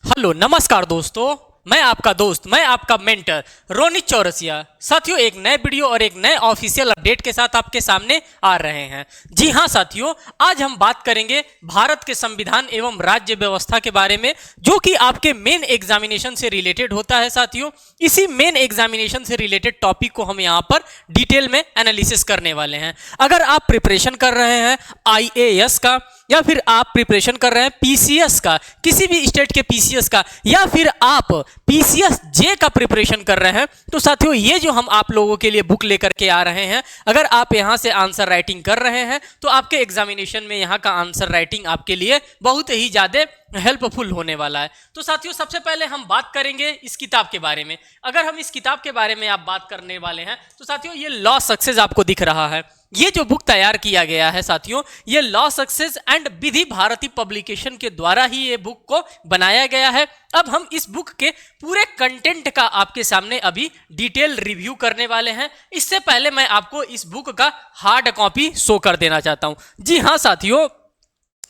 Hello नमस्कार दोस्तों, मैं आपका दोस्त, मैं आपका मेंटर रोनित चौरसिया। साथियों, एक नए वीडियो और एक नए ऑफिशियल अपडेट के साथ आपके सामने आ रहे हैं। जी हां साथियों, आज हम बात करेंगे भारत के संविधान एवं राज्य व्यवस्था के बारे में, जो कि आपके मेन एग्जामिनेशन से रिलेटेड होता है। साथियों, इसी मेन एग्जामिनेशन से रिलेटेड टॉपिक को हम यहां पर डिटेल में एनालिसिस करने वाले हैं। अगर आप प्रिपरेशन कर रहे हैं IAS का, या फिर आप प्रिपरेशन कर रहे हैं PCS का, किसी भी स्टेट के PCS का, या फिर आप PCS J का प्रिपरेशन कर रहे हैं, तो साथियों ये जो हम आप लोगों के लिए बुक लेकर के आ रहे हैं, अगर आप यहां से आंसर राइटिंग कर रहे हैं तो आपके एग्जामिनेशन में यहां का आंसर राइटिंग आपके लिए बहुत ही ज्यादा हेल्पफुल होने वाला है। तो साथियों, सबसे पहले हम बात करेंगे इस किताब के बारे में। अगर हम इस किताब के बारे में आप बात करने वाले हैं तो साथियों, ये लॉ सक्सेस आपको दिख रहा है। ये जो बुक तैयार किया गया है साथियों, ये law success and Vidhi Bharati publication के द्वारा ही ये बुक को बनाया गया है। अब हम इस बुक के पूरे कंटेंट का आपके सामने अभी डिटेल रिव्यू करने वाले हैं। इससे पहले मैं आपको इस बुक का हार्ड कॉपी शो कर देना चाहता हूं। जी हां साथियों,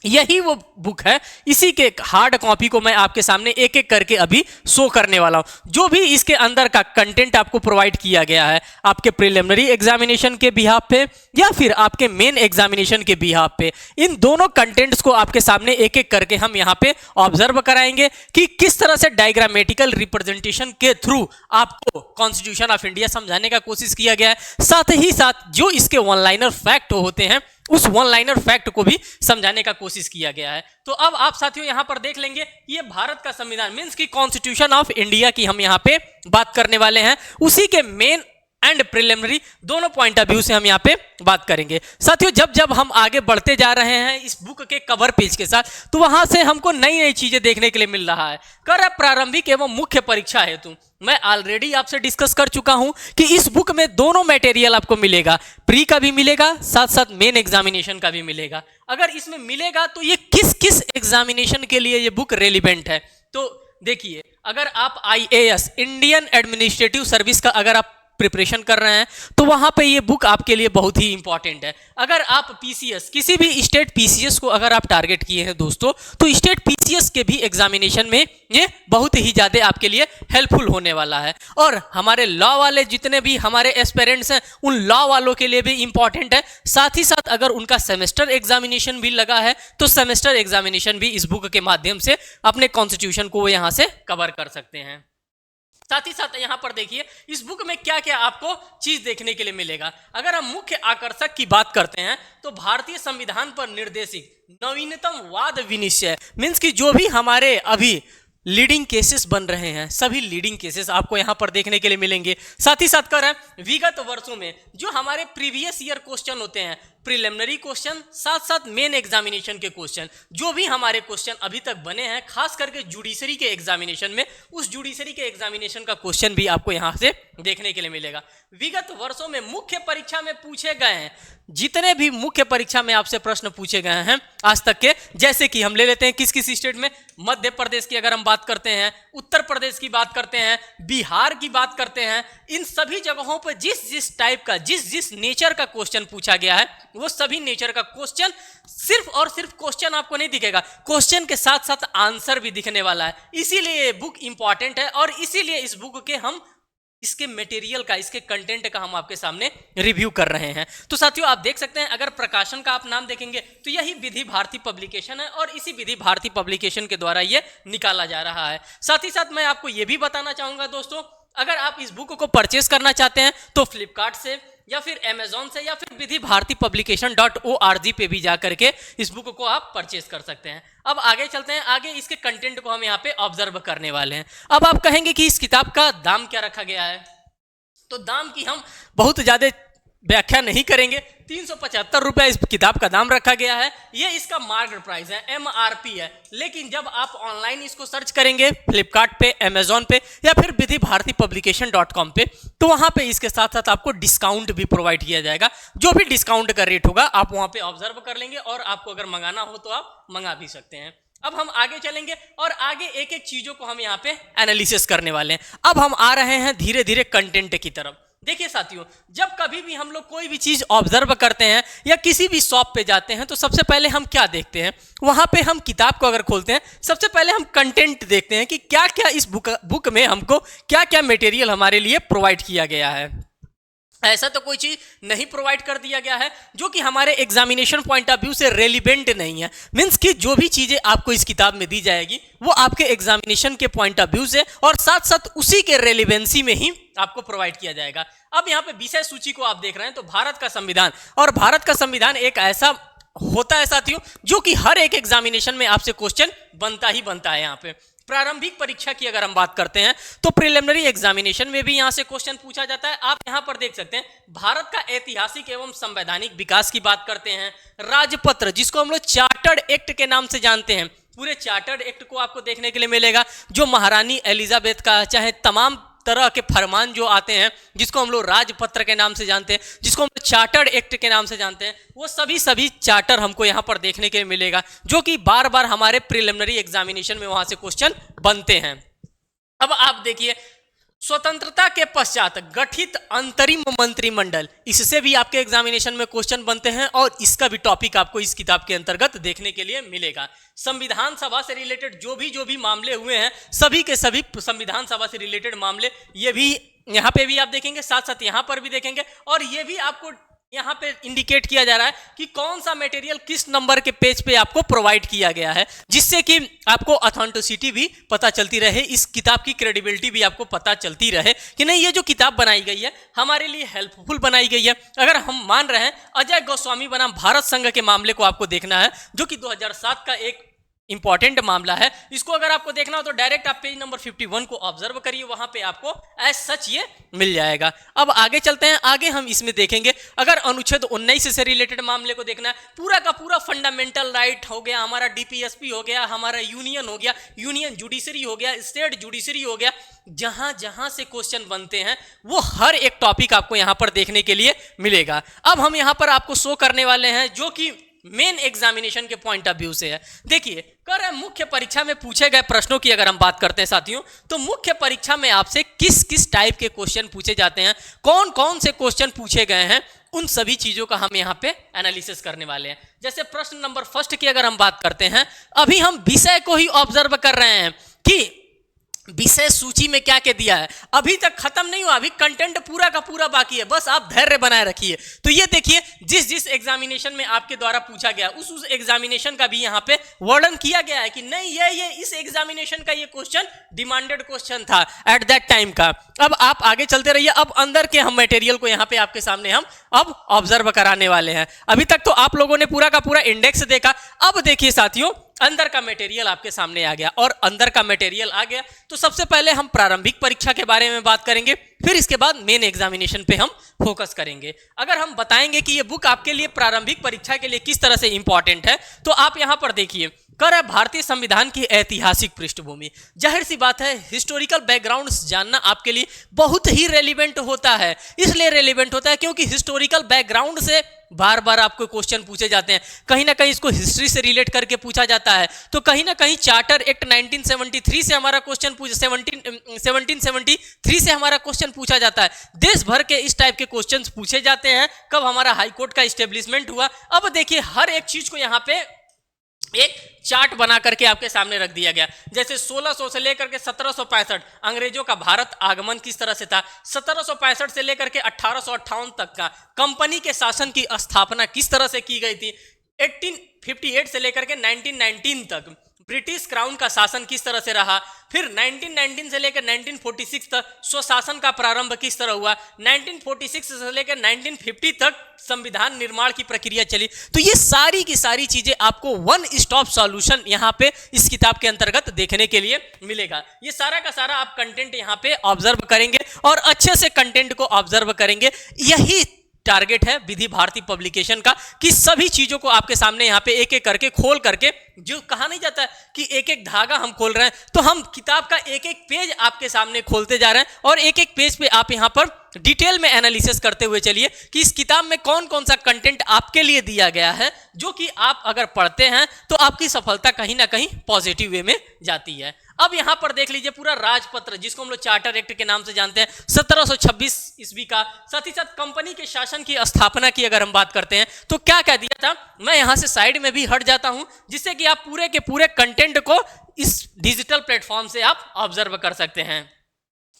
यही वो बुक है। इसी के हार्ड कॉपी को मैं आपके सामने एक एक करके अभी शो करने वाला हूं। जो भी इसके अंदर का कंटेंट आपको प्रोवाइड किया गया है, आपके प्रिलिमिनरी एग्जामिनेशन के बिहाफ पे या फिर आपके मेन एग्जामिनेशन के बिहाफ पे, इन दोनों कंटेंट्स को आपके सामने एक एक करके हम यहां पे ऑब्जर्व कराएंगे कि किस तरह से डायग्रामेटिकल रिप्रेजेंटेशन के थ्रू आपको कॉन्स्टिट्यूशन ऑफ इंडिया समझाने का कोशिश किया गया है। साथ ही साथ जो इसके वन लाइनर फैक्ट होते हैं, उस वन लाइनर फैक्ट को भी समझाने का कोशिश किया गया है। तो अब आप साथियों यहां पर देख लेंगे, ये भारत का संविधान मींस की कॉन्स्टिट्यूशन ऑफ इंडिया की हम यहां पे बात करने वाले हैं। उसी के मेन एंड प्रिलिमिनरी दोनों पॉइंट ऑफ व्यू से हम यहाँ पे बात करेंगे। साथियों, जब जब हम आगे बढ़ते जा रहे हैं इस बुक के कवर पेज के साथ, तो वहां से हमको नई नई चीजें देखने के लिए मिल रहा है। कर प्रारंभिक एवं मुख्य परीक्षा हेतु मैं ऑलरेडी आपसे डिस्कस कर चुका हूं कि इस बुक में दोनों मटेरियल आपको मिलेगा, प्री का भी मिलेगा, साथ साथ मेन एग्जामिनेशन का भी मिलेगा। अगर इसमें मिलेगा तो ये किस किस एग्जामिनेशन के लिए ये बुक रेलिवेंट है, तो देखिए, अगर आप IAS इंडियन एडमिनिस्ट्रेटिव सर्विस का अगर आप प्रिपरेशन कर रहे हैं तो वहां पे ये बुक आपके लिए बहुत ही इंपॉर्टेंट है। अगर आप PCS, किसी भी स्टेट PCS को अगर आप टारगेट किए हैं दोस्तों, तो स्टेट PCS के भी एग्जामिनेशन में ये बहुत ही ज्यादा आपके लिए हेल्पफुल होने वाला है। और हमारे लॉ वाले जितने भी हमारे एस्पिरेंट्स हैं, उन लॉ वालों के लिए भी इंपॉर्टेंट है। साथ ही साथ अगर उनका सेमेस्टर एग्जामिनेशन भी लगा है, तो सेमेस्टर एग्जामिनेशन भी इस बुक के माध्यम से अपने कॉन्स्टिट्यूशन को यहां से कवर कर सकते हैं। साथ ही साथ यहां पर देखिए, इस बुक में क्या क्या आपको चीज देखने के लिए मिलेगा। अगर हम मुख्य आकर्षक की बात करते हैं तो भारतीय संविधान पर निर्देशित नवीनतम वाद विनिश्चय मींस की जो भी हमारे अभी लीडिंग केसेस बन रहे हैं, सभी लीडिंग केसेस आपको यहां पर देखने के लिए मिलेंगे। साथ ही साथ कर विगत वर्षों में जो हमारे प्रीवियस ईयर क्वेश्चन होते हैं, प्रिलिमिनरी क्वेश्चन, साथ साथ मेन एग्जामिनेशन के क्वेश्चन, जो भी हमारे क्वेश्चन अभी तक बने हैं, खास करके जुडिशरी के एग्जामिनेशन में, उस जुडिशरी के एग्जामिनेशन का क्वेश्चन भी आपको यहां से देखने के लिए मिलेगा। विगत वर्षों में मुख्य परीक्षा में पूछे गए हैं, जितने भी मुख्य परीक्षा में आपसे प्रश्न पूछे गए हैं आज तक के, जैसे कि हम ले लेते हैं किस किस स्टेट में, मध्य प्रदेश की अगर हम बात करते हैं, उत्तर प्रदेश की बात करते हैं, बिहार की बात करते हैं, इन सभी जगहों पर जिस जिस टाइप का, जिस जिस नेचर का क्वेश्चन पूछा गया है, वो सभी नेचर का क्वेश्चन सिर्फ और सिर्फ क्वेश्चन आपको नहीं दिखेगा, क्वेश्चन के साथ साथ आंसर भी दिखने वाला है। इसीलिए ये बुक इंपॉर्टेंट है और इसीलिए इस बुक के हम इसके मटेरियल का, इसके कंटेंट का हम आपके सामने रिव्यू कर रहे हैं। तो साथियों, आप देख सकते हैं, अगर प्रकाशन का आप नाम देखेंगे तो यही विधि भारती पब्लिकेशन है और इसी विधि भारती पब्लिकेशन के द्वारा ये निकाला जा रहा है। साथ ही साथ मैं आपको ये भी बताना चाहूंगा दोस्तों, अगर आप इस बुक को परचेस करना चाहते हैं तो फ्लिपकार्ट से या फिर Amazon से या फिर विधि भारती publication.org पे भी जाकर के इस बुक को आप परचेस कर सकते हैं। अब आगे चलते हैं, आगे इसके कंटेंट को हम यहाँ पे ऑब्जर्व करने वाले हैं। अब आप कहेंगे कि इस किताब का दाम क्या रखा गया है, तो दाम की हम बहुत ज्यादा व्याख्या नहीं करेंगे। 375 रुपये इस किताब का दाम रखा गया है। ये इसका मार्केट प्राइस है, MRP है। लेकिन जब आप ऑनलाइन इसको सर्च करेंगे फ्लिपकार्ट पे, Amazon पे या फिर विधि भारती publication.com पे, तो वहां पे इसके साथ साथ आपको डिस्काउंट भी प्रोवाइड किया जाएगा। जो भी डिस्काउंट का रेट होगा आप वहां पे ऑब्जर्व कर लेंगे और आपको अगर मंगाना हो तो आप मंगा भी सकते हैं। अब हम आगे चलेंगे और आगे एक एक चीजों को हम यहाँ पे एनालिसिस करने वाले हैं। अब हम आ रहे हैं धीरे धीरे कंटेंट की तरफ। देखिए साथियों, जब कभी भी हम लोग कोई भी चीज ऑब्जर्व करते हैं या किसी भी शॉप पे जाते हैं तो सबसे पहले हम क्या देखते हैं, वहां पे हम किताब को अगर खोलते हैं सबसे पहले हम कंटेंट देखते हैं कि क्या क्या इस बुक में हमको क्या क्या मटेरियल हमारे लिए प्रोवाइड किया गया है। ऐसा तो कोई चीज नहीं प्रोवाइड कर दिया गया है जो कि हमारे एग्जामिनेशन पॉइंट ऑफ व्यू से रेलिवेंट नहीं है। मींस कि जो भी चीजें आपको इस किताब में दी जाएगी वो आपके एग्जामिनेशन के पॉइंट ऑफ व्यू से और साथ साथ उसी के रेलिवेंसी में ही आपको प्रोवाइड किया जाएगा। अब यहाँ पे विषय सूची को आप देख रहे हैं तो भारत का संविधान, और भारत का संविधान एक ऐसा होता है साथियों जो कि हर एक एग्जामिनेशन में आपसे क्वेश्चन बनता ही बनता है। यहाँ पे प्रारंभिक परीक्षा की अगर हम बात करते हैं तो प्रिलिमिनरी एग्जामिनेशन में भी यहां से क्वेश्चन पूछा जाता है। आप यहां पर देख सकते हैं भारत का ऐतिहासिक एवं संवैधानिक विकास की बात करते हैं। राजपत्र जिसको हम लोग चार्टर्ड एक्ट के नाम से जानते हैं, पूरे चार्टर्ड एक्ट को आपको देखने के लिए मिलेगा जो महारानी एलिजाबेथ का, चाहे तमाम तरह के फरमान जो आते हैं जिसको हम लोग राजपत्र के नाम से जानते हैं, जिसको हम चार्टर्ड एक्ट के नाम से जानते हैं, वो सभी चार्टर हमको यहाँ पर देखने के लिए मिलेगा जो कि बार बार हमारे प्रिलिमिनरी एग्जामिनेशन में वहां से क्वेश्चन बनते हैं। अब आप देखिए, स्वतंत्रता के पश्चात गठित अंतरिम मंत्रिमंडल, इससे भी आपके एग्जामिनेशन में क्वेश्चन बनते हैं और इसका भी टॉपिक आपको इस किताब के अंतर्गत देखने के लिए मिलेगा। संविधान सभा से रिलेटेड जो भी मामले हुए हैं सभी के सभी संविधान सभा से रिलेटेड मामले, ये भी यहाँ पे भी आप देखेंगे, साथ साथ यहाँ पर भी देखेंगे, और ये भी आपको यहाँ पे इंडिकेट किया जा रहा है कि कौन सा मटेरियल किस नंबर के पेज पे आपको प्रोवाइड किया गया है, जिससे कि आपको ऑथेंटिसिटी भी पता चलती रहे, इस किताब की क्रेडिबिलिटी भी आपको पता चलती रहे कि नहीं ये जो किताब बनाई गई है हमारे लिए हेल्पफुल बनाई गई है। अगर हम मान रहे हैं अजय गोस्वामी बनाम भारत संघ के मामले को आपको देखना है जो कि 2007 का एक इंपॉर्टेंट मामला है, इसको अगर आपको देखना हो तो डायरेक्ट आप पेज नंबर 51 को ऑब्जर्व करिए, वहां पे आपको एज सच ये मिल जाएगा। अब आगे चलते हैं, आगे हम इसमें देखेंगे अगर अनुच्छेद 19 से रिलेटेड मामले को देखना है, पूरा का पूरा फंडामेंटल राइट हो गया, हमारा डीपीएसपी हो गया, हमारा यूनियन हो गया, यूनियन जुडिशरी हो गया, स्टेट जुडिशरी हो गया, जहां जहां से क्वेश्चन बनते हैं वो हर एक टॉपिक आपको यहां पर देखने के लिए मिलेगा। अब हम यहां पर आपको शो करने वाले हैं जो कि मेन एग्जामिनेशन के पॉइंट ऑफ व्यू से है। देखिए, कर मुख्य परीक्षा में पूछे गए प्रश्नों की अगर हम बात करते हैं साथियों, तो मुख्य परीक्षा में आपसे किस किस टाइप के क्वेश्चन पूछे जाते हैं, कौन कौन से क्वेश्चन पूछे गए हैं, उन सभी चीजों का हम यहाँ पे एनालिसिस करने वाले हैं। जैसे प्रश्न नंबर फर्स्ट की अगर हम बात करते हैं, अभी हम विषय को ही ऑब्जर्व कर रहे हैं कि विषय सूची में क्या क्या दिया है, अभी तक खत्म नहीं हुआ, अभी कंटेंट पूरा का पूरा बाकी है, बस आप धैर्य बनाए रखिए। तो ये देखिए, जिस जिस एग्जामिनेशन में आपके द्वारा पूछा गया उस एग्जामिनेशन का भी यहाँ पे वर्णन किया गया है कि नहीं ये इस एग्जामिनेशन का ये क्वेश्चन डिमांडेड क्वेश्चन था एट दैट टाइम का। अब आप आगे चलते रहिए, अब अंदर के हम मटेरियल को यहाँ पे आपके सामने हम अब ऑब्जर्व कराने वाले हैं। अभी तक तो आप लोगों ने पूरा का पूरा इंडेक्स देखा, अब देखिए साथियों अंदर का मटेरियल आपके सामने आ गया, और अंदर का मटेरियल आ गया तो सबसे पहले हम प्रारंभिक परीक्षा के बारे में बात करेंगे, फिर इसके बाद मेन एग्जामिनेशन पे हम फोकस करेंगे। अगर हम बताएंगे कि ये बुक आपके लिए प्रारंभिक परीक्षा के लिए किस तरह से इंपॉर्टेंट है, तो आप यहां पर देखिए, कर है भारतीय संविधान की ऐतिहासिक पृष्ठभूमि। जाहिर सी बात है हिस्टोरिकल बैकग्राउंड जानना आपके लिए बहुत ही रेलिवेंट होता है, इसलिए रेलिवेंट होता है क्योंकि हिस्टोरिकल बैकग्राउंड से बार बार आपको क्वेश्चन पूछे जाते हैं। कहीं ना कहीं इसको हिस्ट्री से रिलेट करके पूछा जाता है, तो कहीं ना कहीं चार्टर एक्ट 1973 से हमारा क्वेश्चन 1773 से हमारा क्वेश्चन पूछा जाता है। देश भर के इस टाइप के क्वेश्चंस पूछे जाते हैं कब हमारा हाईकोर्ट का इस्टेब्लिशमेंट हुआ। अब देखिए, हर एक चीज को यहाँ पे एक चार्ट बना करके आपके सामने रख दिया गया। जैसे 1600 से लेकर के 1765 अंग्रेजों का भारत आगमन किस तरह से था, 1765 से लेकर के 1858 तक का कंपनी के शासन की स्थापना किस तरह से की गई थी, 1858 से लेकर के 1919 तक ब्रिटिश क्राउन का शासन किस तरह से रहा, फिर 1919 से लेकर 1946 तक स्वशासन का प्रारंभ किस तरह हुआ, 1946 से लेकर 1950 तक संविधान निर्माण की प्रक्रिया चली। तो ये सारी की सारी चीजें आपको वन स्टॉप सॉल्यूशन यहाँ पे इस किताब के अंतर्गत देखने के लिए मिलेगा। ये सारा का सारा आप कंटेंट यहाँ पे ऑब्जर्व करेंगे और अच्छे से कंटेंट को ऑब्जर्व करेंगे। यही टारगेट है विधि भारती पब्लिकेशन का कि सभी चीजों को आपके सामने यहाँ पे एक एक करके खोल करके, जो कहा नहीं जाता कि एक एक धागा हम खोल रहे हैं, तो हम किताब का एक एक पेज आपके सामने खोलते जा रहे हैं और एक एक पेज पे आप यहाँ पर डिटेल में एनालिसिस करते हुए चलिए कि इस किताब में कौन कौन सा कंटेंट आपके लिए दिया गया है जो कि आप अगर पढ़ते हैं तो आपकी सफलता कहीं ना कहीं पॉजिटिव वे में जाती है। अब यहां पर देख लीजिए पूरा राजपत्र जिसको हम लोग चार्टर एक्ट के नाम से जानते हैं 1726 ईस्वी का, साथ ही साथ कंपनी के शासन की स्थापना की अगर हम बात करते हैं तो क्या क्या दिया था। मैं यहां से साइड में भी हट जाता हूं जिससे कि आप पूरे के पूरे कंटेंट को इस डिजिटल प्लेटफॉर्म से आप ऑब्जर्व कर सकते हैं।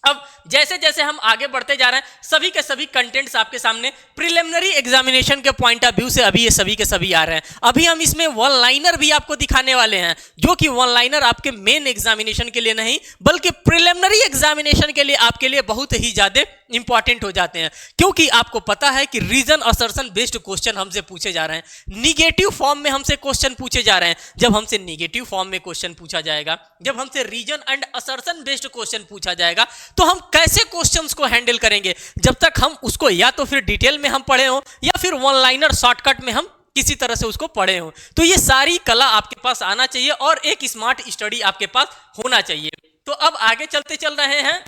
अब जैसे जैसे हम आगे बढ़ते जा रहे हैं सभी के सभी कंटेंट्स आपके सामने प्रिलिमिनरी एग्जामिनेशन के पॉइंट ऑफ व्यू से अभी ये सभी के सभी आ रहे हैं। अभी हम इसमें वन लाइनर भी आपको दिखाने वाले हैं जो कि वन लाइनर आपके मेन एग्जामिनेशन के लिए नहीं बल्कि प्रिलिमिनरी एग्जामिनेशन के लिए आपके लिए बहुत ही ज्यादा इंपॉर्टेंट हो जाते हैं, क्योंकि आपको पता है कि रीजन असर्शन बेस्ड क्वेश्चन हमसे पूछे जा रहे हैं, निगेटिव फॉर्म में हमसे क्वेश्चन पूछे जा रहे हैं। जब हमसे निगेटिव फॉर्म में क्वेश्चन पूछा जाएगा, जब हमसे reason and assertion based question पूछा जाएगा तो हम कैसे क्वेश्चंस को हैंडल करेंगे, जब तक हम उसको या तो फिर डिटेल में हम पढ़े हो या फिर वन लाइनर शॉर्टकट में हम किसी तरह से उसको पढ़े हो। तो ये सारी कला आपके पास आना चाहिए और एक स्मार्ट स्टडी आपके पास होना चाहिए। तो अब आगे चलते चल रहे हैं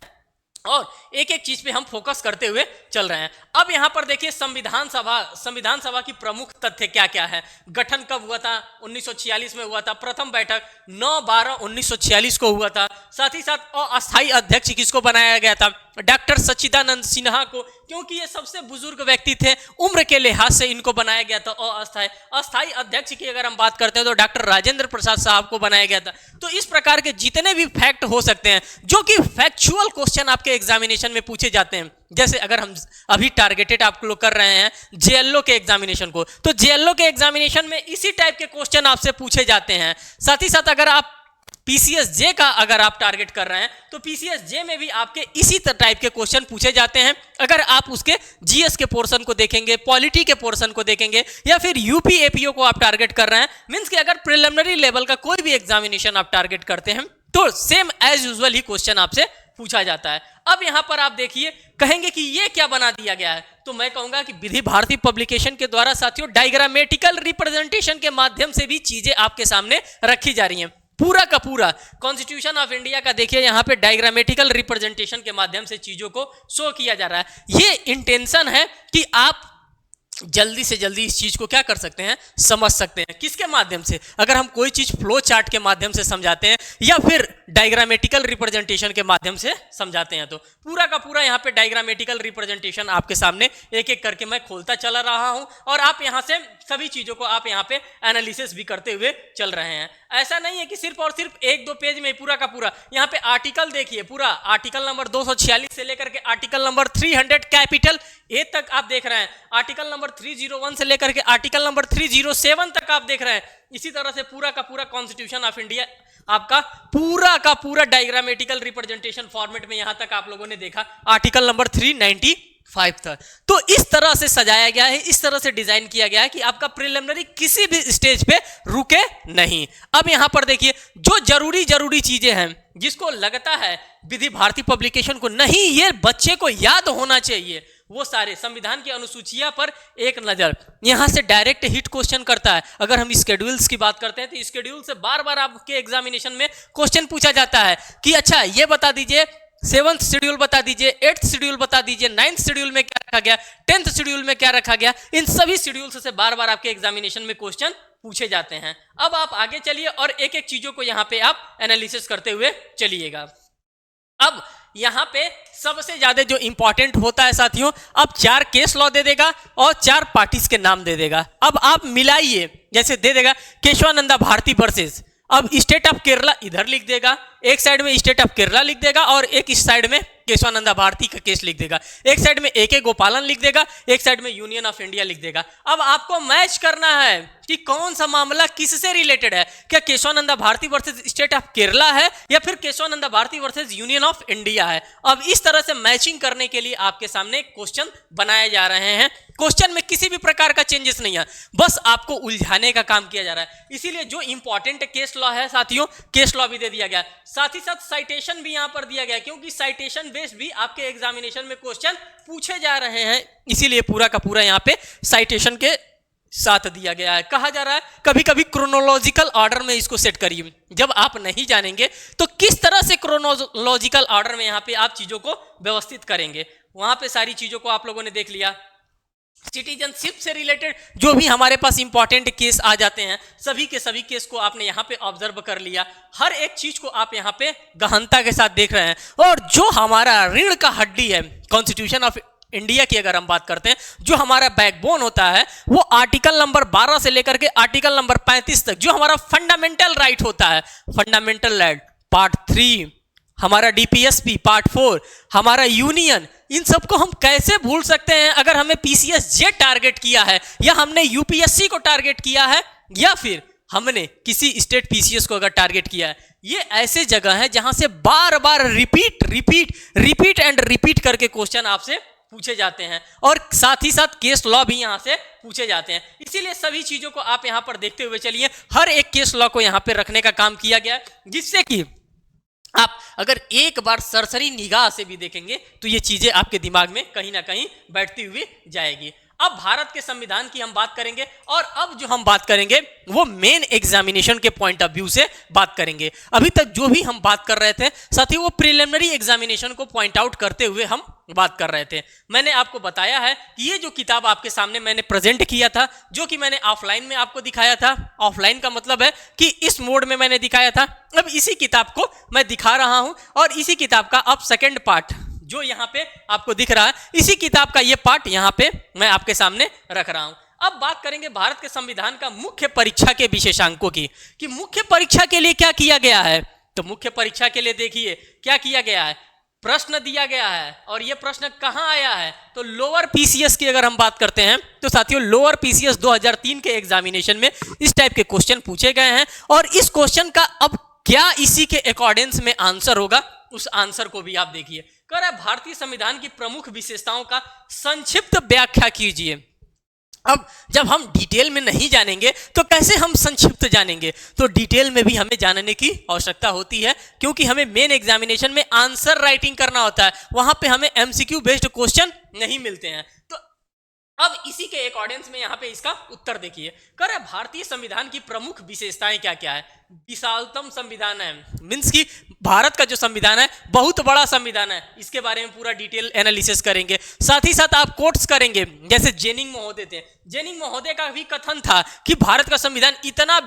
और एक एक चीज पे हम फोकस करते हुए चल रहे हैं। अब यहां पर देखिए संविधान सभा की प्रमुख तथ्य क्या क्या है। गठन कब हुआ था? 1946 में हुआ था। प्रथम बैठक 9/12/1946 को हुआ था। साथ ही साथ अस्थायी अध्यक्ष किसको बनाया गया था? डॉक्टर सच्चिदानंद सिन्हा को, क्योंकि ये सबसे बुजुर्ग व्यक्ति थे, उम्र के लिहाज से इनको बनाया गया था। अस्थायी अध्यक्ष की अगर हम बात करते हैं तो डॉक्टर राजेंद्र प्रसाद साहब को बनाया गया था। तो इस प्रकार के जितने भी फैक्ट हो सकते हैं जो कि फैक्चुअल क्वेश्चन आपके एग्जामिनेशन में पूछे जाते हैं, जैसे अगर हम अभी टारगेटेड आप लोग कर रहे हैं जेएलओ के एग्जामिनेशन को, तो जेएलओ के एग्जामिनेशन में इसी टाइप के क्वेश्चन आपसे पूछे जाते हैं। साथ ही साथ अगर आप पीसीएसजे का अगर आप टारगेट कर रहे हैं तो पीसीएसजे में भी आपके इसी टाइप के क्वेश्चन पूछे जाते हैं। अगर आप उसके जीएस के पोर्शन को देखेंगे, पॉलिटी के पोर्शन को देखेंगे या फिर यूपी एपीओ को आप टारगेट कर रहे हैं, मींस कि अगर प्रिलिमिनरी लेवल का कोई भी एग्जामिनेशन आप टारगेट करते हैं तो सेम एज यूजुअल ही क्वेश्चन आपसे पूछा जाता है। अब यहां पर आप देखिए, कहेंगे कि ये क्या बना दिया गया है, तो मैं कहूंगा कि विधि भारती पब्लिकेशन के द्वारा साथियों डायग्रामेटिकल रिप्रेजेंटेशन के माध्यम से भी चीजें आपके सामने रखी जा रही हैं। पूरा का पूरा कॉन्स्टिट्यूशन ऑफ इंडिया का देखिए यहां पे डायग्रामेटिकल रिप्रेजेंटेशन के माध्यम से चीजों को शो किया जा रहा है। ये इंटेंशन है कि आप जल्दी से जल्दी इस चीज को क्या कर सकते हैं, समझ सकते हैं। किसके माध्यम से? अगर हम कोई चीज फ्लो चार्ट के माध्यम से समझाते हैं या फिर डायग्रामेटिकल रिप्रेजेंटेशन के माध्यम से समझाते हैं, तो पूरा का पूरा यहाँ पे डायग्रामेटिकल रिप्रेजेंटेशन आपके सामने एक एक करके मैं खोलता चला रहा हूं और आप यहां से सभी चीजों को आप यहाँ पे एनालिसिस भी करते हुए चल रहे हैं। ऐसा नहीं है कि सिर्फ और सिर्फ एक दो पेज में पूरा का पूरा यहाँ पे आर्टिकल देखिए, पूरा आर्टिकल नंबर 246 से लेकर के आर्टिकल नंबर 300 कैपिटल ए तक आप देख रहे हैं, आर्टिकल नंबर 301 से लेकर के आर्टिकल नंबर 307 तक आप देख रहे हैं। इसी तरह से पूरा का पूरा कॉन्स्टिट्यूशन ऑफ इंडिया आपका पूरा का पूरा डायग्रामेटिकल रिप्रेजेंटेशन फॉर्मेट में यहां तक आप लोगों ने देखा आर्टिकल नंबर 395 था। तो इस तरह से सजाया गया है, इस तरह से डिजाइन किया गया है कि आपका प्रिलिमिनरी किसी भी स्टेज पे रुके नहीं। अब यहां पर देखिए जो जरूरी चीजें हैं जिसको लगता है विधि भारती पब्लिकेशन को नहीं ये बच्चे को याद होना चाहिए, वो सारे संविधान की अनुसूचिया पर एक नजर यहां से डायरेक्ट हिट क्वेश्चन करता है। अगर हम स्केड्यूल्स की बात करते हैं तो स्केड्यूल से बार बार आपके एग्जामिनेशन में क्वेश्चन पूछा जाता है कि अच्छा ये बता दीजिए 7th शेड्यूल बता दीजिए, 8th शेड्यूल बता दीजिए, 9th शेड्यूल में क्या रखा गया, 10th शेड्यूल में क्या रखा गया। इन सभी शेड्यूल से बार बार आपके एग्जामिनेशन में क्वेश्चन पूछे जाते हैं। अब आप आगे चलिए और एक एक चीजों को यहां पे आप एनालिसिस करते हुए चलिएगा। अब यहां पे सबसे ज्यादा जो इंपॉर्टेंट होता है साथियों, अब 4 केस लॉ दे देगा और 4 पार्टीज के नाम दे देगा। अब आप मिलाइए, जैसे दे देगा केशवानंदा भारती वर्सेस, अब स्टेट ऑफ केरला इधर लिख देगा, एक साइड में स्टेट ऑफ केरला लिख देगा और एक इस साइड में केशवानंदा भारती का केस लिख देगा, एक साइड में AK गोपालन लिख देगा, एक साइड में यूनियन ऑफ इंडिया लिख देगा। अब आपको मैच करना है कि कौन सा मामला किससे रिलेटेड है, क्या Kesavananda Bharati versus state of Kerala है या फिर Kesavananda Bharati versus union of India है। अब इस तरह से मैचिंग करने के लिए आपके सामने क्वेश्चन बनाए जा रहे हैं। क्वेश्चन में किसी भी प्रकार का चेंजेस नहीं है, बस आपको उलझाने का काम किया जा रहा है। इसीलिए जो इंपॉर्टेंट केस लॉ है साथियों, केस लॉ भी दे दिया गया, साथ ही साथ साइटेशन भी यहां पर दिया गया, क्योंकि साइटेशन बेस्ड भी आपके एग्जामिनेशन में क्वेश्चन पूछे जा रहे हैं। इसीलिए पूरा का पूरा यहां पे साइटेशन के साथ दिया गया है। कहा जा रहा है कभी कभी क्रोनोलॉजिकल ऑर्डर में इसको सेट करिए। जब आप नहीं जानेंगे तो किस तरह से क्रोनोलॉजिकल ऑर्डर में यहां पे आप चीजों को व्यवस्थित करेंगे, वहां पे सारी चीजों को आप लोगों ने देख लिया। सिटीजनशिप से रिलेटेड जो भी हमारे पास इंपॉर्टेंट केस आ जाते हैं, सभी के सभी केस को आपने यहाँ पे ऑब्जर्व कर लिया। हर एक चीज को आप यहाँ पे गहनता के साथ देख रहे हैं। और जो हमारा रीढ़ का हड्डी है कॉन्स्टिट्यूशन ऑफ इंडिया की अगर हम बात करते हैं, जो हमारा बैकबोन होता है वो आर्टिकल नंबर 12 से लेकर के आर्टिकल नंबर 35 तक जो हमारा फंडामेंटल राइट होता है, फंडामेंटल राइट पार्ट 3, हमारा डीपीएसपी पार्ट 4, हमारा यूनियन, इन सबको हम कैसे भूल सकते हैं अगर हमें पीसीएस जे टारगेट किया है, या हमने यूपीएससी को टारगेट किया है, या फिर हमने किसी स्टेट पीसीएस को अगर टारगेट किया है। ये ऐसे जगह है जहां से बार बार रिपीट एंड रिपीट करके क्वेश्चन आपसे पूछे जाते हैं, और साथ ही साथ केस लॉ भी यहां से पूछे जाते हैं। इसीलिए सभी चीजों को आप यहां पर देखते हुए चलिए। हर एक केस लॉ को यहां पर रखने का काम किया गया है, जिससे कि आप अगर एक बार सरसरी निगाह से भी देखेंगे तो ये चीजें आपके दिमाग में कहीं ना कहीं बैठती हुई जाएगी। अब भारत के संविधान की हम बात करेंगे, और अब जो हम बात करेंगे वो मेन एग्जामिनेशन के पॉइंट ऑफ व्यू से बात करेंगे। अभी तक जो भी हम बात कर रहे थे साथ ही वो प्रिलिमिनरी एग्जामिनेशन को पॉइंट आउट करते हुए हम बात कर रहे थे। मैंने आपको बताया है कि ये जो किताब आपके सामने मैंने प्रेजेंट किया था, जो कि मैंने ऑफलाइन में आपको दिखाया था, ऑफलाइन का मतलब है कि इस मोड में मैंने दिखाया था, अब इसी किताब को मैं दिखा रहा हूं, और इसी किताब का अब सेकेंड पार्ट जो यहाँ पे आपको दिख रहा है, इसी किताब का ये पार्ट यहाँ पे मैं आपके सामने रख रहा हूं। अब बात करेंगे भारत के संविधान का मुख्य परीक्षा के विशेषांकों की, कि मुख्य परीक्षा के लिए क्या किया गया है। तो मुख्य परीक्षा के लिए देखिए क्या किया गया है, प्रश्न दिया गया है, और ये प्रश्न कहां आया है, तो लोअर पीसीएस की अगर हम बात करते हैं तो साथियों लोअर पीसीएस 2003 के एग्जामिनेशन में इस टाइप के क्वेश्चन पूछे गए हैं। और इस क्वेश्चन का अब क्या इसी के अकॉर्डिंग्स में आंसर होगा, उस आंसर को भी आप देखिए। कह रहा है भारतीय संविधान की प्रमुख विशेषताओं का संक्षिप्त व्याख्या कीजिए। अब जब हम डिटेल में नहीं जानेंगे तो कैसे हम संक्षिप्त जानेंगे, तो डिटेल में भी हमें जानने की आवश्यकता होती है, क्योंकि हमें मेन एग्जामिनेशन में आंसर राइटिंग करना होता है, वहां पे हमें एमसीक्यू बेस्ड क्वेश्चन नहीं मिलते हैं। तो अब इसी के अकॉर्डिंग्स में यहां पे इसका उत्तर देखिए। कह रहे भारतीय संविधान की प्रमुख विशेषताएं क्या क्या है। विशालतम संविधान है, मीन्स की भारत का जो संविधान है बहुत बड़ा संविधान है, इसके बारे में पूरा डिटेल एनालिसिस करेंगे। साथ ही साथ आप कोट्स करेंगे, जैसे जेनिंग महोदय थे, जेनिंग महोदय का भी कथन था कि भारत का संविधान इतना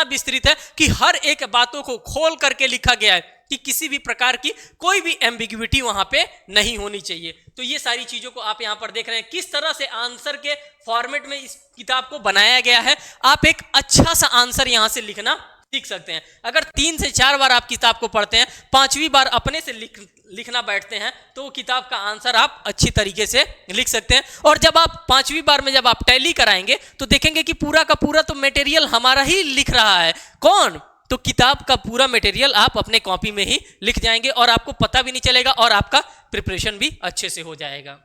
विस्तृत है कि हर एक बातों को खोल करके लिखा गया है, कि किसी भी प्रकार की कोई भी एम्बिग्विटी वहां पे नहीं होनी चाहिए। तो ये सारी चीजों को आप यहां पर देख रहे हैं, किस तरह से आंसर के फॉर्मेट में इस किताब को बनाया गया है। आप एक अच्छा सा आंसर यहां से लिखना सीख सकते हैं। अगर 3 से 4 बार आप किताब को पढ़ते हैं, 5वीं बार अपने से लिखना बैठते हैं, तो वो किताब का आंसर आप अच्छी तरीके से लिख सकते हैं। और जब आप 5वीं बार में जब आप टैली कराएंगे तो देखेंगे कि पूरा का पूरा तो मटेरियल हमारा ही लिख रहा है। कौन? तो किताब का पूरा मटेरियल आप अपने कॉपी में ही लिख जाएंगे, और आपको पता भी नहीं चलेगा, और आपका प्रिपरेशन भी अच्छे से हो जाएगा।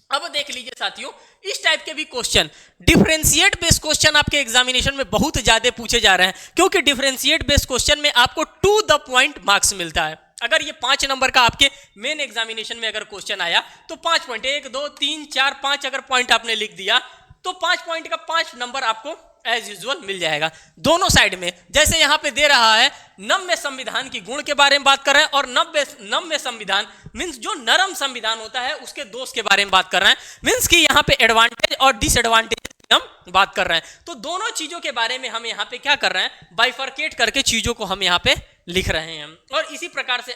अब देख लीजिए साथियों, इस टाइप के भी क्वेश्चन, डिफरेंशिएट बेस्ड क्वेश्चन आपके एग्जामिनेशन में बहुत ज्यादा पूछे जा रहे हैं, क्योंकि डिफरेंशिएट बेस्ड क्वेश्चन में आपको टू द पॉइंट मार्क्स मिलता है। अगर ये 5 नंबर का आपके मेन एग्जामिनेशन में अगर क्वेश्चन आया तो 5 पॉइंट, 1 2 3 4 5 अगर पॉइंट आपने लिख दिया तो 5 पॉइंट का 5 नंबर आपको एज यूजुअल मिल जाएगा दोनों साइड में। जैसे यहां पे दे रहा है नव्य संविधान की गुण के बारे में बात कर रहे हैं, और नव्य संविधान मींस जो नरम संविधान होता है उसके दोष के बारे में बात कर रहे हैं, मींस कि यहां पे एडवांटेज और डिसएडवांटेज हम बात कर रहे हैं। तो दोनों चीजों के बारे में हम यहाँ पे क्या कर रहे हैं, बाइफरकेट करके चीजों को हम यहाँ पे लिख रहे हैं। और इसी प्रकार से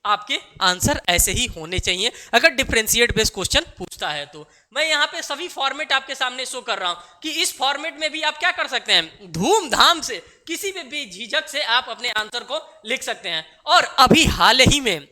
आपके आंसर ऐसे ही होने चाहिए अगर डिफरेंशिएट बेस्ड क्वेश्चन पूछता है। तो मैं यहाँ पे सभी फॉर्मेट आपके सामने शो कर रहा हूं कि इस फॉर्मेट में भी आप क्या कर सकते हैं, धूमधाम से किसी भी झिझक से आप अपने आंसर को लिख सकते हैं। और अभी हाल ही में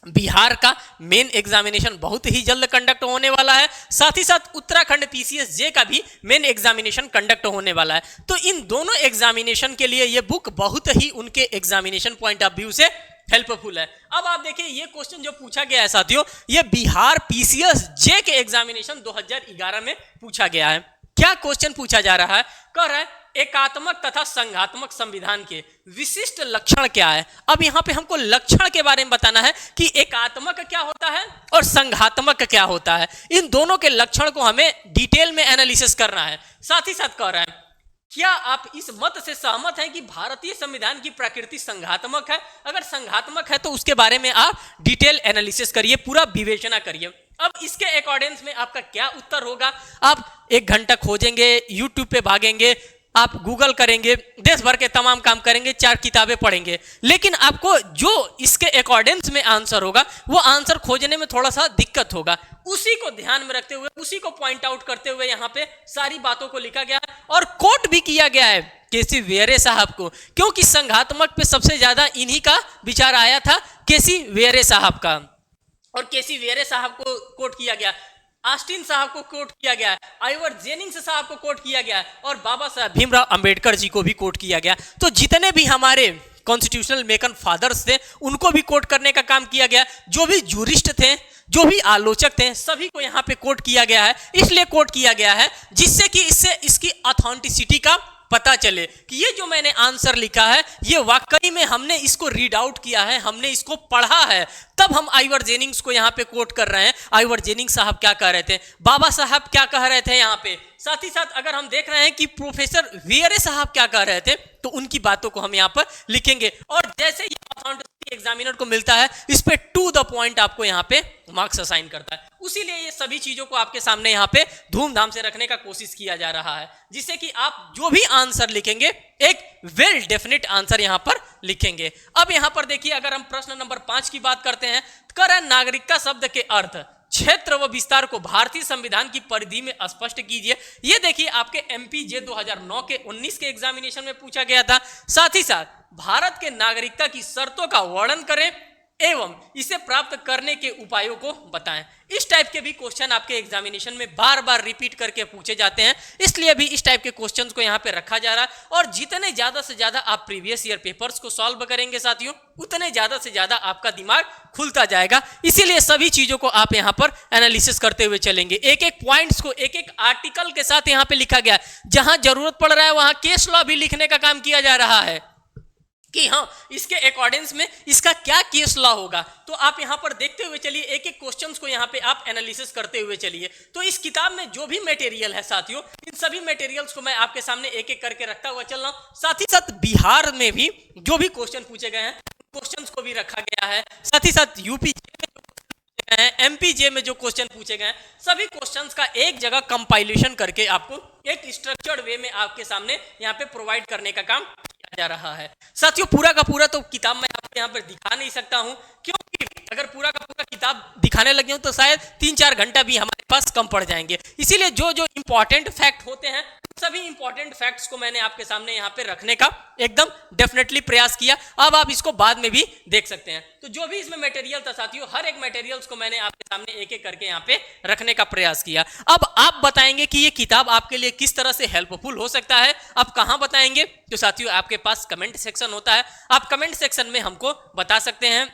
बिहार का मेन एग्जामिनेशन बहुत ही जल्द कंडक्ट होने वाला है, साथ ही साथ उत्तराखंड पीसीएस जे का भी मेन एग्जामिनेशन कंडक्ट होने वाला है। तो इन दोनों एग्जामिनेशन के लिए ये बुक बहुत ही उनके एग्जामिनेशन पॉइंट ऑफ व्यू से हेल्पफुल है। अब आप देखिए ये क्वेश्चन जो पूछा गया है साथियों, ये बिहार पीसीएस जे के एग्जामिनेशन 2011 में पूछा गया है। क्या क्वेश्चन पूछा जा रहा है, कह रहा है एकात्मक तथा संघात्मक संविधान के विशिष्ट लक्षण क्या है। अब यहाँ पे हमको लक्षण के बारे में बताना है कि एकात्मक क्या होता है और संघात्मक क्या होता है। इन दोनों के लक्षण को हमें डिटेल में एनालिसिस करना है। साथ ही साथ कह रहा है क्या आप इस मत से सहमत हैं कि भारतीय संविधान की प्रकृति संघात्मक है? अगर संघात्मक है तो उसके बारे में आप डिटेल एनालिसिस करिए, पूरा विवेचना करिए। अब इसके अकॉर्डिंग्स में आपका क्या उत्तर होगा? आप 1 घंटा खोजेंगे, यूट्यूब पे भागेंगे, आप गूगल करेंगे, देश भर के तमाम काम करेंगे, 4 किताबें पढ़ेंगे, लेकिन आपको जो इसके अकॉर्डिंग्स में आंसर होगा वो आंसर खोजने में थोड़ा सा दिक्कत होगा। उसी को ध्यान में रखते हुए, उसी को पॉइंट आउट करते हुए यहाँ पे सारी बातों को लिखा गया है और कोट भी किया गया है केसी वेरे साहब को, क्योंकि संघात्मक पे सबसे ज्यादा इन्हीं का विचार आया था, केसी वेरे साहब का। और केसी वेरे साहब को कोट किया गया, ऑस्टिन साहब को कोट किया गया, आइवर जेनिंग्स साहब को कोट किया गया और बाबा साहब भीमराव अंबेडकर जी को भी कोट किया गया। तो जितने भी हमारे कॉन्स्टिट्यूशनल मेकर फादर्स थे उनको भी कोट करने का काम किया गया, जो भी जूरिस्ट थे, जो भी आलोचक थे, सभी को यहाँ पे कोट किया गया है। इसलिए कोट किया गया है जिससे कि इससे इसकी ऑथेंटिसिटी का पता चले कि ये जो मैंने आंसर लिखा है ये वाकई में हमने इसको रीड आउट किया है, हमने इसको पढ़ा है, तब हम आइवर जेनिंग्स को यहाँ पे कोट कर रहे हैं। आइवर जेनिंग्स साहब क्या कह रहे थे, बाबा साहब क्या कह रहे थे यहाँ पे, साथ ही साथ अगर हम देख रहे हैं कि प्रोफेसर वेरे साहब क्या कह रहे थे तो उनकी बातों को हम यहाँ पर लिखेंगे। और जैसे ये ऑथेंटिसिटी एग्जामिनर को मिलता है इस पे टू द पॉइंट आपको यहाँ पे मार्क्स असाइन करता है। उसीलिए ये सभी चीजों को आपके सामने यहाँ पे धूमधाम से रखने का कोशिश किया जा रहा है, जिससे कि आप जो भी आंसर लिखेंगे एक वेल डेफिनेट आंसर यहाँ पर लिखेंगे। अब यहाँ पर देखिए, अगर हम प्रश्न नंबर 5 की बात करते हैं, कर नागरिकता शब्द के अर्थ, क्षेत्र व विस्तार को भारतीय संविधान की परिधि में स्पष्ट कीजिए। ये देखिए आपके एमपीजे 2009 के 19 के एग्जामिनेशन में पूछा गया था। साथ ही साथ भारत के नागरिकता की शर्तों का वर्णन करें एवं इसे प्राप्त करने के उपायों को बताएं। इस टाइप के भी क्वेश्चन आपके एग्जामिनेशन में बार बार रिपीट करके पूछे जाते हैं, इसलिए भी इस टाइप के क्वेश्चंस को यहाँ पे रखा जा रहा है। और जितने ज्यादा से ज्यादा आप प्रीवियस ईयर पेपर्स को सॉल्व करेंगे साथियों, उतने ज्यादा से ज्यादा आपका दिमाग खुलता जाएगा। इसीलिए सभी चीजों को आप यहाँ पर एनालिसिस करते हुए चलेंगे, एक एक पॉइंट्स को एक एक आर्टिकल के साथ यहाँ पे लिखा गया। जहां जरूरत पड़ रहा है वहां केस लॉ भी लिखने का काम किया जा रहा है कि हाँ इसके अकॉर्डिंग्स में इसका क्या केस लॉ होगा। तो आप यहाँ पर देखते हुए चलिए, एक एक क्वेश्चंस को यहाँ पे आप एनालिसिस करते हुए चलिए। तो इस किताब में जो भी मटेरियल है साथियों, इन सभी मटेरियल्स को मैं आपके सामने एक एक करके रखता हुआ चल रहा हूँ। साथ ही साथ बिहार में भी जो भी क्वेश्चन पूछे गए हैं क्वेश्चंस को भी रखा गया है। साथ ही साथ यूपी एमपीजे में जो क्वेश्चन पूछे गए हैं सभी क्वेश्चंस का एक जगह कंपाइलेशन करके आपको एक स्ट्रक्चर्ड वे में आपके सामने यहाँ पे प्रोवाइड करने का काम किया जा रहा है। साथियों पूरा का पूरा तो किताब मैं आपको यहाँ पर दिखा नहीं सकता हूँ, क्योंकि अगर पूरा का पूरा किताब दिखाने लगे हूँ तो शायद 3-4 घंटा भी हमारे पास कम पड़ जाएंगे। इसीलिए जो जो इंपॉर्टेंट फैक्ट होते हैं सभी इंपॉर्टेंट फैक्ट्स को मैंने आपके सामने यहाँ पे रखने का एकदम डेफिनेटली प्रयास किया। अब आप इसको बाद में भी देख सकते हैं। तो जो भी इसमें मटेरियल था साथियों, हर एक मटेरियल्स को मैंने आपके सामने एक एक करके यहाँ पे रखने का प्रयास किया। अब आप बताएंगे कि ये किताब आपके लिए किस तरह से हेल्पफुल हो सकता है, आप कहाँ बताएंगे? तो साथियों आपके पास कमेंट सेक्शन होता है, आप कमेंट सेक्शन में हमको बता सकते हैं।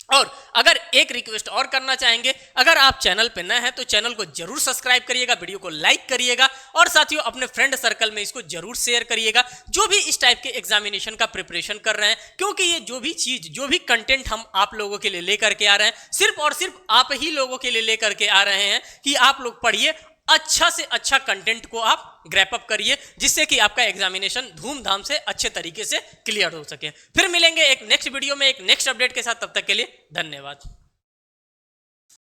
और अगर एक रिक्वेस्ट और करना चाहेंगे, अगर आप चैनल पे नए हैं तो चैनल को जरूर सब्सक्राइब करिएगा, वीडियो को लाइक करिएगा और साथियों अपने फ्रेंड सर्कल में इसको जरूर शेयर करिएगा जो भी इस टाइप के एग्जामिनेशन का प्रिपरेशन कर रहे हैं। क्योंकि ये जो भी चीज, जो भी कंटेंट हम आप लोगों के लिए लेकर के आ रहे हैं, सिर्फ और सिर्फ आप ही लोगों के लिए लेकर के आ रहे हैं कि आप लोग पढ़िए, अच्छा से अच्छा कंटेंट को आप ग्रैप अप करिए, जिससे कि आपका एग्जामिनेशन धूमधाम से अच्छे तरीके से क्लियर हो सके। फिर मिलेंगे एक नेक्स्ट वीडियो में एक नेक्स्ट अपडेट के साथ, तब तक के लिए धन्यवाद।